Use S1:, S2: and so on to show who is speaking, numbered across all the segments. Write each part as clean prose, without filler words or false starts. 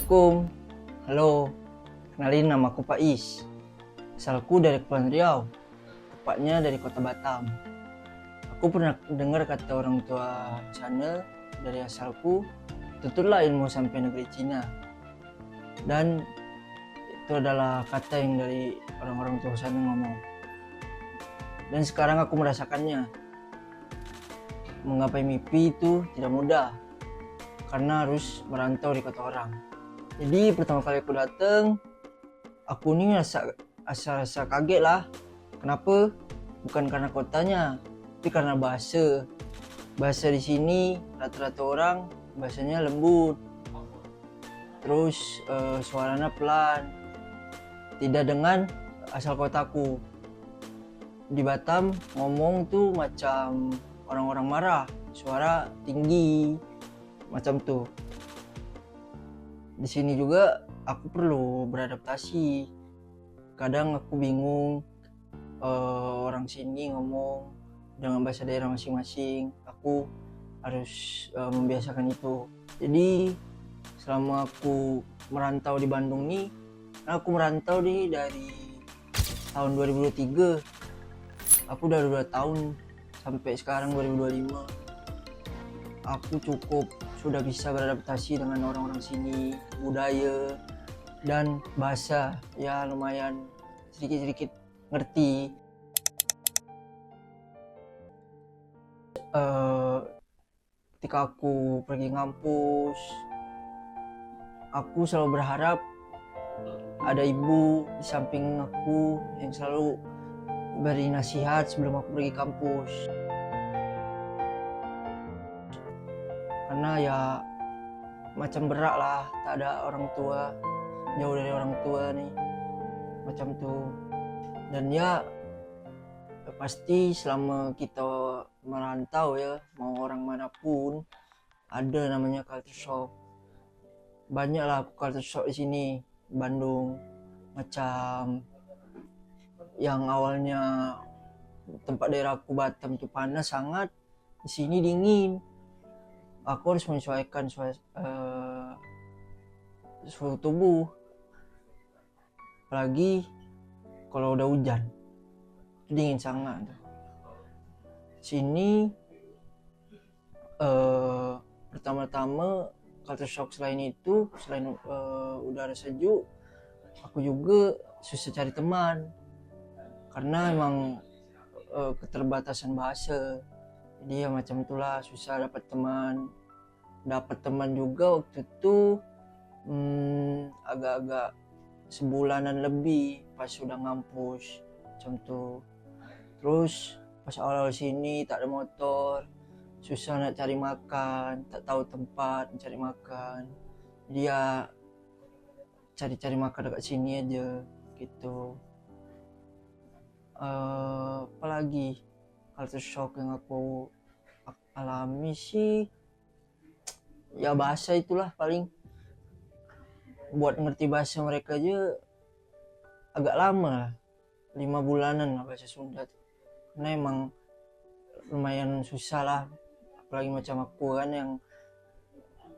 S1: Assalamualaikum. Halo, kenalin nama aku Faiz. Asalku dari Kepulauan Riau, tepatnya dari kota Batam. Aku pernah dengar kata orang tua sana dari asalku, tutuplah ilmu sampai negeri Cina. Dan itu adalah kata yang dari orang-orang tua sana ngomong. Dan sekarang aku merasakannya. Menggapai mimpi itu tidak mudah, karena harus merantau di kota orang. Jadi pertama kali aku datang, aku ini rasa kaget lah. Kenapa? Bukan karena kotanya, tapi karena bahasa. Bahasa di sini rata-rata orang bahasanya lembut. Terus suaranya pelan. Tidak dengan asal kotaku. Di Batam ngomong tuh macam orang-orang marah, suara tinggi, macam tuh. Di sini juga aku perlu beradaptasi. Kadang aku bingung orang sini ngomong dengan bahasa daerah masing-masing. Aku harus membiasakan itu. Jadi selama aku merantau di Bandung nih, aku merantau nih dari tahun 2023. Aku udah 2 tahun sampai sekarang 2025. Aku cukup sudah bisa beradaptasi dengan orang-orang sini, budaya dan bahasa, ya lumayan sedikit-sedikit ngerti. Ketika aku pergi ngampus, aku selalu berharap ada ibu di samping aku yang selalu beri nasihat sebelum aku pergi kampus. Karena ya macam berat lah, tak ada orang tua, jauh dari orang tua nih, macam tuh. Dan ya pasti selama kita merantau ya, mau orang manapun, ada namanya culture shock. Banyak lah culture shock di sini, Bandung. Macam yang awalnya tempat daerah aku Batam tuh panas sangat, di sini dingin. Aku harus menyesuaikan suhu tubuh. Apalagi kalau udah hujan, itu dingin sangat. Sini pertama-tama culture shock selain itu, selain udara sejuk, aku juga susah cari teman. Karena emang keterbatasan bahasa. Jadi ya macam itulah, susah dapat teman. Dapat teman juga waktu itu agak-agak sebulanan lebih pas sudah ngampus, macam tuh. Terus pas awal sini tak ada motor, susah nak cari makan, tak tahu tempat mencari makan. Dia cari-cari makan dekat sini aja gitu. Apalagi culture shock yang aku alami sih, ya bahasa itulah paling. Buat ngerti bahasa mereka aja agak lama lah, 5 bulanan lah bahasa Sunda. Karena emang lumayan susah lah, apalagi macam aku kan yang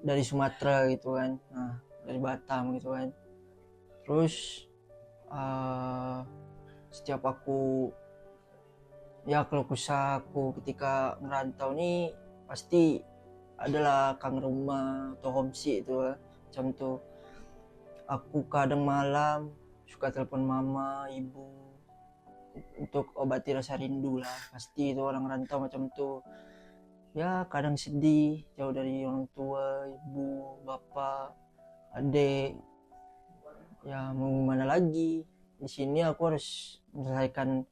S1: dari Sumatera gitu kan, nah dari Batam gitu kan. Terus setiap aku ya kalau kesah aku ketika merantau nih, pasti adalah kangen rumah atau homesick itu macam tuh. Aku kadang malam suka telepon mama, ibu untuk obati rasa rindu lah. Pasti itu orang rantau macam tuh. Ya kadang sedih jauh dari orang tua, ibu, bapak, adik. Ya mau gimana lagi? Di sini aku harus menyelesaikan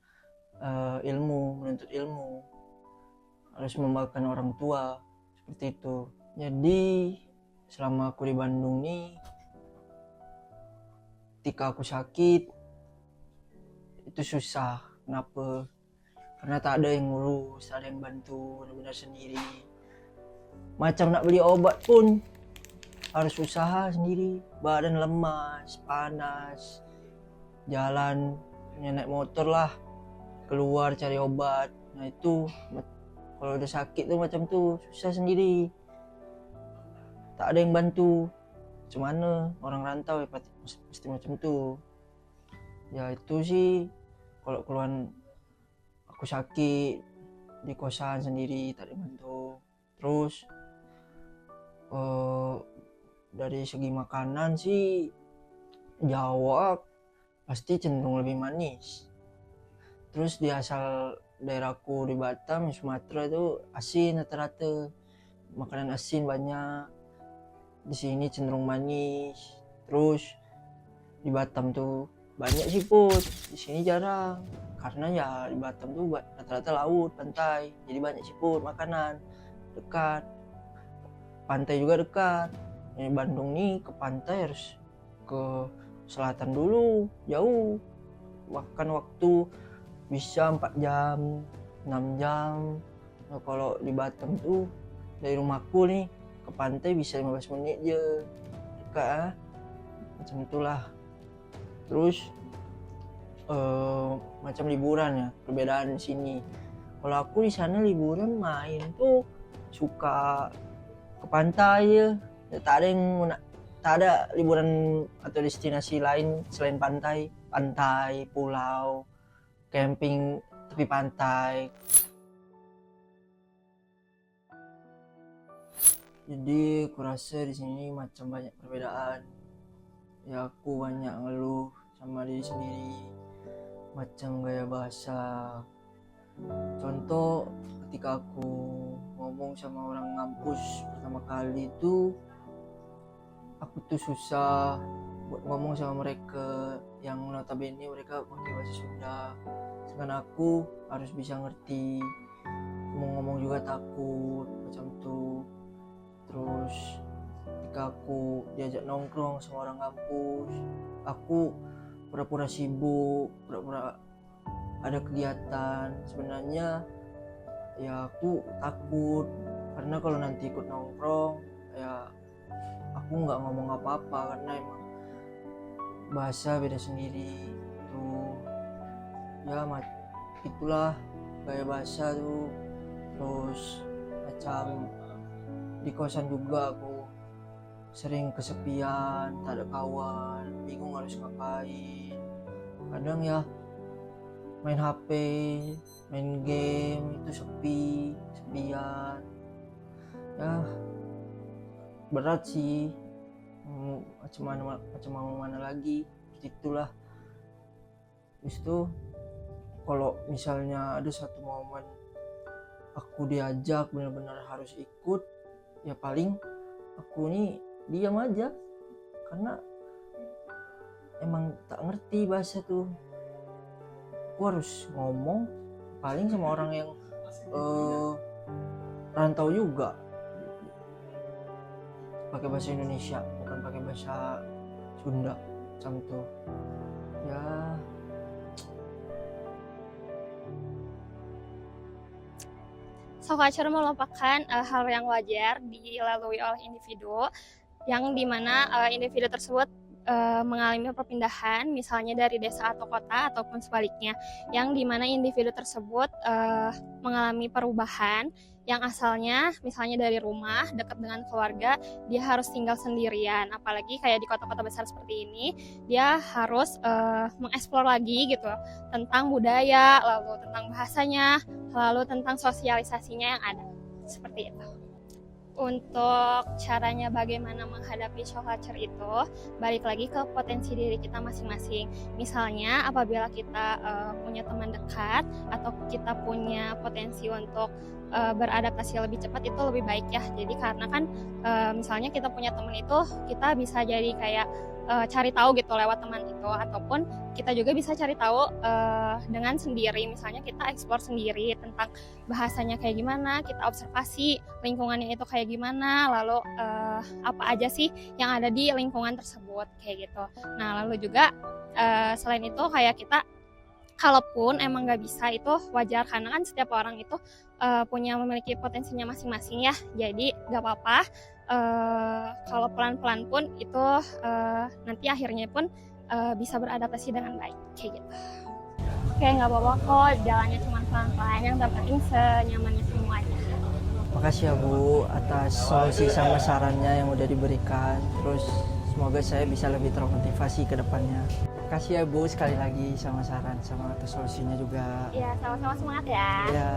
S1: ilmu, menuntut ilmu, harus membanggakan orang tua, seperti itu. Jadi selama aku di Bandung nih, ketika aku sakit itu susah. Kenapa? Karena tak ada yang ngurus, tak ada yang bantu, benar-benar sendiri. Macam nak beli obat pun harus usaha sendiri. Badan lemas, panas, jalan naik motor lah, keluar cari obat. Nah itu kalau udah sakit tuh macam tuh, susah sendiri, tak ada yang bantu. macam mana orang rantau ya pasti macam tuh. Ya itu sih kalau keluhan aku sakit di kosan sendiri tak dibantu. Terus dari segi makanan sih Jawa pasti cenderung lebih manis. Terus di asal daerahku di Batam, Sumatera itu asin rata-rata, makanan asin banyak. Di sini cenderung manis. Terus di Batam tuh banyak siput, di sini jarang. Karena ya di Batam tuh rata-rata laut, pantai, jadi banyak siput, makanan dekat. Pantai juga dekat. Di Bandung nih ke pantai harus ke selatan dulu, jauh. Bahkan waktu bisa 4 jam, 6 jam. Nah, kalau di Batam tuh dari rumahku nih ke pantai bisa 15 menit aja, dekat macam itulah. Terus macam liburan ya, perbedaan di sini. Kalau aku di sana liburan main tuh suka ke pantai ya, tak ada liburan atau destinasi lain selain pantai, pulau, camping tepi pantai. Jadi aku rasa di sini macam banyak perbedaan. Ya aku banyak ngeluh sama diri sendiri, macam gaya bahasa. Contoh ketika aku ngomong sama orang ngampus pertama kali itu, aku tuh susah buat ngomong sama mereka yang notabene mereka pakai bahasa Sunda. Sedangkan aku harus bisa ngerti, mau ngomong juga takut macam tuh. Terus ketika aku diajak nongkrong sama orang kampus, aku pura-pura sibuk, pura-pura ada kegiatan. Sebenarnya ya aku takut, karena kalau nanti ikut nongkrong ya aku nggak ngomong apa-apa, karena emang bahasa beda sendiri tuh. Ya itulah gaya bahasa tuh. Terus macam di kosan juga aku sering kesepian, tak ada kawan, bingung harus ngapain. Kadang ya main HP, main game itu sepian. Ya berat sih, macam mana lagi, itulah. Terus itu kalau misalnya ada satu momen aku diajak benar-benar harus ikut, ya paling aku nih diam aja, karena emang tak ngerti bahasa tuh. Aku harus ngomong paling sama orang yang rantau juga, pakai bahasa Indonesia, bukan pakai bahasa Sunda macam tuh. Ya
S2: Shock culture merupakan hal yang wajar dilalui oleh individu, yang dimana individu tersebut mengalami perpindahan, misalnya dari desa atau kota ataupun sebaliknya, yang dimana individu tersebut mengalami perubahan yang asalnya misalnya dari rumah dekat dengan keluarga, dia harus tinggal sendirian. Apalagi kayak di kota-kota besar seperti ini, dia harus mengeksplor lagi gitu tentang budaya, lalu tentang bahasanya, lalu tentang sosialisasinya yang ada, seperti itu. Untuk caranya bagaimana menghadapi shock culture itu, balik lagi ke potensi diri kita masing-masing. Misalnya apabila kita punya teman dekat atau kita punya potensi untuk beradaptasi lebih cepat, itu lebih baik ya. Jadi karena kan misalnya kita punya teman itu, kita bisa jadi kayak cari tahu gitu lewat teman itu, ataupun kita juga bisa cari tahu dengan sendiri. Misalnya kita eksplor sendiri tentang bahasanya kayak gimana, kita observasi lingkungannya itu kayak gimana, lalu apa aja sih yang ada di lingkungan tersebut kayak gitu. Nah lalu juga selain itu kayak kita, kalaupun emang nggak bisa, itu wajar karena kan setiap orang itu memiliki potensinya masing-masing ya. Jadi nggak apa-apa kalau pelan-pelan pun itu nanti akhirnya pun bisa beradaptasi dengan baik kayak gitu. Oke, nggak apa-apa kok, jalannya cuma pelan-pelan, yang terpenting senyamannya semuanya.
S1: Makasih ya Bu atas solusi sama sarannya yang udah diberikan. Terus Semoga saya bisa lebih termotivasi ke depannya. Kasih ya Bu sekali lagi sama saran sama atas solusinya juga.
S2: Ya, sama-sama semangat ya.
S1: Ya.